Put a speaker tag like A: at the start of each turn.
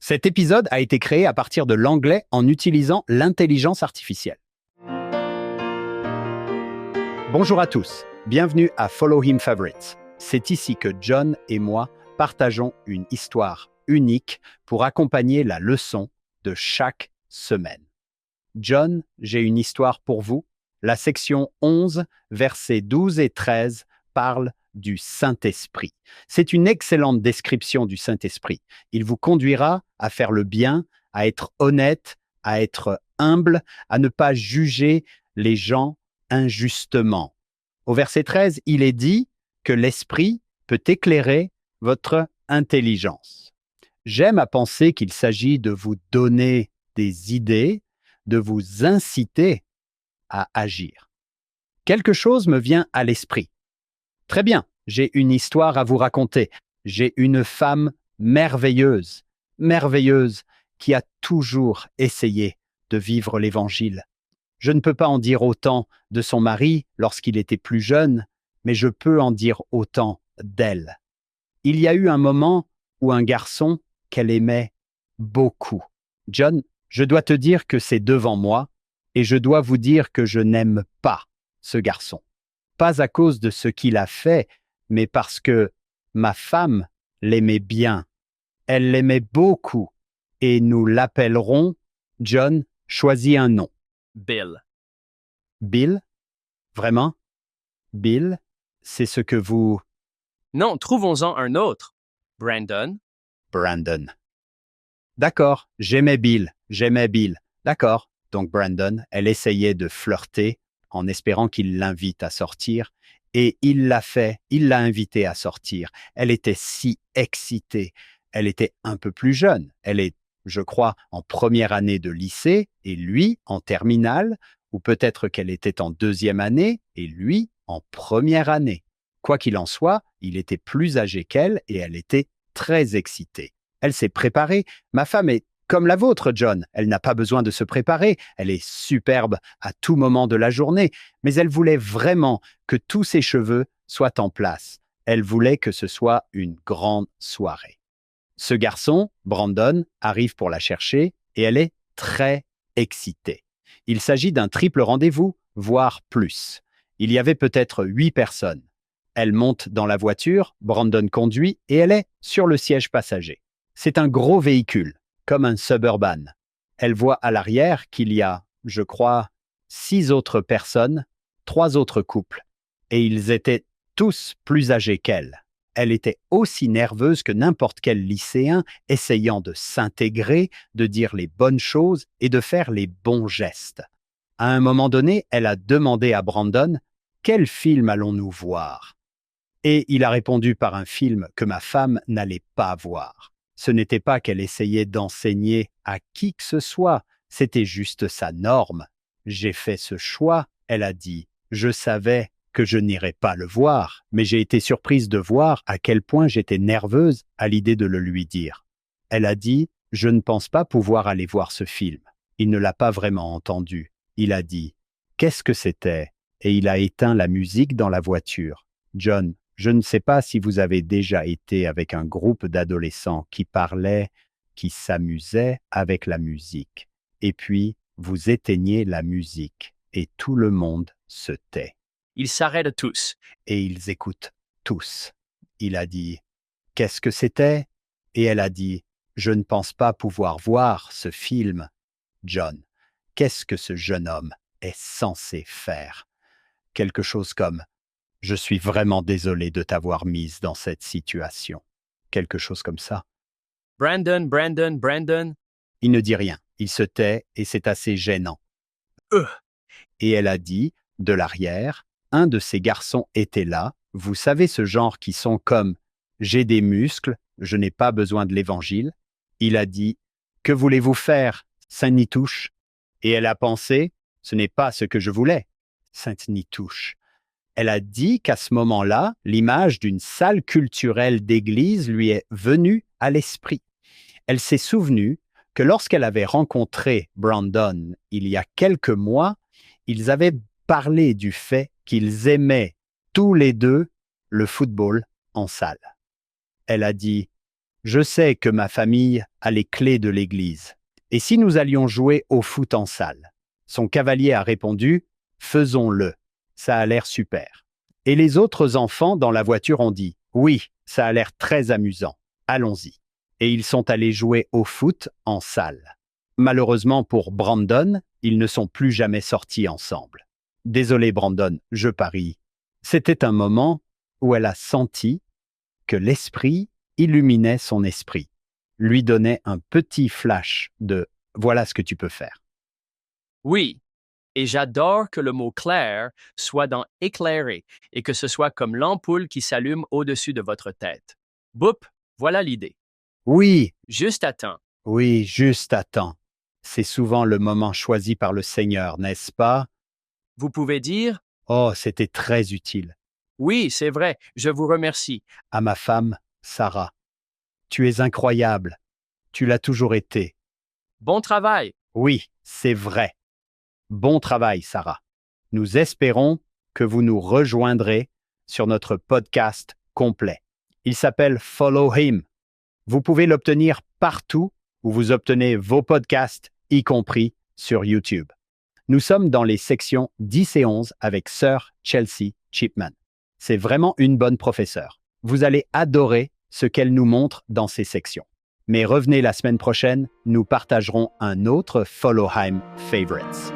A: Cet épisode a été créé à partir de l'anglais en utilisant l'intelligence artificielle. Bonjour à tous, bienvenue à Follow Him Favorites. C'est ici que John et moi partageons une histoire unique pour accompagner la leçon de chaque semaine. John, j'ai une histoire pour vous. La section 11, versets 12 et 13 parle du Saint-Esprit. C'est une excellente description du Saint-Esprit. Il vous conduira à faire le bien, à être honnête, à être humble, à ne pas juger les gens injustement. Au verset 13, il est dit que l'Esprit peut éclairer votre intelligence. J'aime à penser qu'il s'agit de vous donner des idées, de vous inciter à agir. Quelque chose me vient à l'esprit. Très bien, j'ai une histoire à vous raconter. J'ai une femme merveilleuse, qui a toujours essayé de vivre l'Évangile. Je ne peux pas en dire autant de son mari lorsqu'il était plus jeune, mais je peux en dire autant d'elle. Il y a eu un moment où un garçon qu'elle aimait beaucoup. John, je dois te dire que c'est devant moi, et je dois vous dire que je n'aime pas ce garçon. Pas à cause de ce qu'il a fait, mais parce que ma femme l'aimait bien. Elle l'aimait beaucoup, et nous l'appellerons, John, choisis un nom.
B: Bill.
A: Bill? Vraiment? Bill, c'est ce que vous...
B: Non, trouvons-en un autre. Brandon.
A: Brandon. D'accord, j'aimais Bill. D'accord, donc Brandon, elle essayait de flirter en espérant qu'il l'invite à sortir, et il l'a fait, il l'a invitée à sortir. Elle était si excitée. Elle était un peu plus jeune. Elle est, je crois, en première année de lycée, et lui en terminale, ou peut-être qu'elle était en deuxième année, et lui en première année. Quoi qu'il en soit, il était plus âgé qu'elle, et elle était très excitée. Elle s'est préparée. Ma femme est comme la vôtre, John. Elle n'a pas besoin de se préparer. Elle est superbe à tout moment de la journée. Mais elle voulait vraiment que tous ses cheveux soient en place. Elle voulait que ce soit une grande soirée. Ce garçon, Brandon, arrive pour la chercher et elle est très excitée. Il s'agit d'un triple rendez-vous, voire plus. Il y avait peut-être 8 personnes. Elle monte dans la voiture, Brandon conduit et elle est sur le siège passager. C'est un gros véhicule, comme un Suburban. Elle voit à l'arrière qu'il y a, je crois, 6 autres personnes, 3 autres couples, et ils étaient tous plus âgés qu'elle. Elle était aussi nerveuse que n'importe quel lycéen essayant de s'intégrer, de dire les bonnes choses et de faire les bons gestes. À un moment donné, elle a demandé à Brandon « Quel film allons-nous voir ?» Et il a répondu par un film que ma femme n'allait pas voir. Ce n'était pas qu'elle essayait d'enseigner à qui que ce soit, c'était juste sa norme. J'ai fait ce choix, elle a dit. Je savais que je n'irais pas le voir, mais j'ai été surprise de voir à quel point j'étais nerveuse à l'idée de le lui dire. Elle a dit, je ne pense pas pouvoir aller voir ce film. Il ne l'a pas vraiment entendu. Il a dit, qu'est-ce que c'était? Et il a éteint la musique dans la voiture. John, je ne sais pas si vous avez déjà été avec un groupe d'adolescents qui parlaient, qui s'amusaient avec la musique. Et puis, vous éteignez la musique et tout le monde se tait.
B: Ils s'arrêtent tous.
A: Et ils écoutent tous. Il a dit « Qu'est-ce que c'était ?» Et elle a dit « Je ne pense pas pouvoir voir ce film. » John, qu'est-ce que ce jeune homme est censé faire? Quelque chose comme « Je suis vraiment désolé de t'avoir mise dans cette situation. » Quelque chose comme ça.
B: Brandon.
A: Il ne dit rien. Il se tait et c'est assez gênant. Et elle a dit, de l'arrière, un de ces garçons était là. Vous savez ce genre qui sont comme « J'ai des muscles, je n'ai pas besoin de l'évangile. » Il a dit « Que voulez-vous faire, Saint-Nitouche ?» Et elle a pensé « Ce n'est pas ce que je voulais, Saint-Nitouche. » Elle a dit qu'à ce moment-là, l'image d'une salle culturelle d'église lui est venue à l'esprit. Elle s'est souvenue que lorsqu'elle avait rencontré Brandon il y a quelques mois, ils avaient parlé du fait qu'ils aimaient tous les deux le football en salle. Elle a dit « Je sais que ma famille a les clés de l'église. Et si nous allions jouer au foot en salle? Son cavalier a répondu, faisons-le. Ça a l'air super. Et les autres enfants dans la voiture ont dit, oui, ça a l'air très amusant. Allons-y. Et ils sont allés jouer au foot en salle. Malheureusement pour Brandon, ils ne sont plus jamais sortis ensemble. Désolé Brandon, je parie. C'était un moment où elle a senti que l'esprit illuminait son esprit, lui donnait un petit flash de « voilà ce que tu peux faire ».
B: Oui, et j'adore que le mot clair soit dans éclairer et que ce soit comme l'ampoule qui s'allume au-dessus de votre tête. Boop, voilà l'idée.
A: Oui,
B: Juste à temps.
A: oui, juste à temps. C'est souvent le moment choisi par le Seigneur, n'est-ce pas?
B: Vous pouvez dire,
A: Oh, c'était très utile.
B: oui, c'est vrai, je vous remercie.
A: À ma femme, Sarah. Tu es incroyable. Tu l'as toujours été.
B: Bon travail.
A: Oui, c'est vrai. Bon travail, Sarah. Nous espérons que vous nous rejoindrez sur notre podcast complet. Il s'appelle Follow Him. Vous pouvez l'obtenir partout où vous obtenez vos podcasts, y compris sur YouTube. Nous sommes dans les sections 10 et 11 avec Sir Chelsea Chipman. C'est vraiment une bonne professeure. Vous allez adorer ce qu'elle nous montre dans ces sections. Mais revenez la semaine prochaine, nous partagerons un autre Follow Him Favorites.